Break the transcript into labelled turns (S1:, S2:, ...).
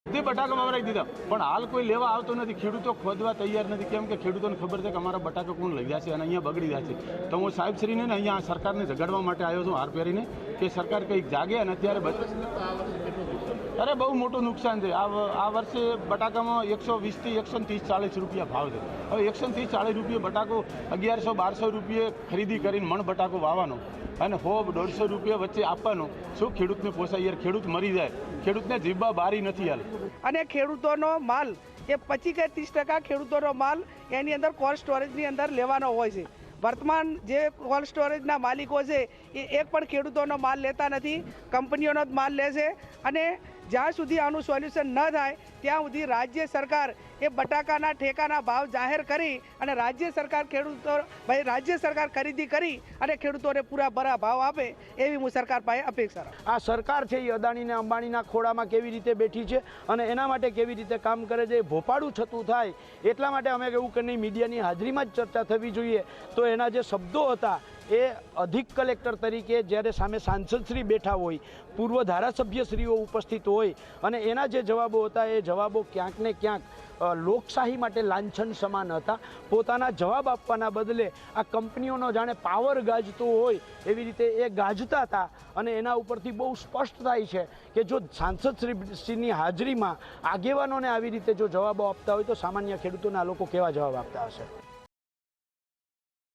S1: બધી બટાકા વવરાઈ દીધા, પણ હાલ કોઈ લેવા આવતો નથી. ખેડૂતો ખોદવા તૈયાર નથી, કેમ કે ખેડૂતોને ખબર છે કે અમારા બટાકા કોણ લઈ જશે અને અહીંયા બગડી જશે. તો હું સાહેબશ્રીને ને અહીંયા સરકારને ઝઘડવા માટે આવ્યો છું હાર પહેરીને, કે સરકાર કંઈક જાગે. અને અત્યારે અરે બહુ મોટું નુકસાન છે. આ વર્ષે બટાકામાં 120 થી 130-140 રૂપિયા ભાવ છે. હવે 130-140 રૂપિયા બટાકો 1100-1200 રૂપિયે ખરીદી કરીને મણ બટાકો વાવવાનો અને 100-150 રૂપિયા વચ્ચે આપવાનો. શું ખેડૂતને પોસાય યાર? ખેડૂત મરી જાય, ખેડૂતને જીવવા બારી નથી હાલ.
S2: અને ખેડૂતોનો માલ એ 25 કે 30% ખેડૂતોનો માલ એની અંદર કોલ્ડ સ્ટોરેજની અંદર લેવાનો હોય છે. વર્તમાન જે કોલ્ડ સ્ટોરેજના માલિકો છે એ એક પણ ખેડૂતોનો માલ લેતા નથી, કંપનીઓનો જ માલ લે છે. અને જ્યાં સુધી આનું સોલ્યુશન ન થાય ત્યાં સુધી રાજ્ય સરકાર એ બટાકાના ઠેકાના ભાવ જાહેર કરી અને રાજ્ય સરકાર ખરીદી કરી અને ખેડૂતોને પૂરા ભરા ભાવ આપે એવી હું સરકાર પાસે અપેક્ષા રાખું.
S3: આ સરકાર છે એ અદાણીને અંબાણીના ખોળામાં કેવી રીતે બેઠી છે અને એના માટે કેવી રીતે કામ કરે છે, ભોપાળું છતું થાય એટલા માટે અમે એવું કે નહીં, મીડિયાની હાજરીમાં જ ચર્ચા થવી જોઈએ. તો એના જે શબ્દો હતા એ અધિક કલેક્ટર તરીકે જ્યારે સામે સાંસદશ્રી બેઠા હોય, પૂર્વ ધારાસભ્યશ્રીઓ ઉપસ્થિત હોય અને એના જે જવાબો હતા એ જવાબો ક્યાંક ને ક્યાંક લોકશાહી માટે લાંછન સમાન હતા. પોતાના જવાબ આપવાના બદલે આ કંપનીઓનો જાણે પાવર ગાજતો હોય એવી રીતે એ ગાજતા હતા. અને એના ઉપરથી બહુ સ્પષ્ટ થાય છે કે જો સાંસદશ્રીની હાજરીમાં આગેવાનોને આવી રીતે જો જવાબો આપતા હોય તો સામાન્ય ખેડૂતોના લોકો કેવા જવાબ આપતા હશે.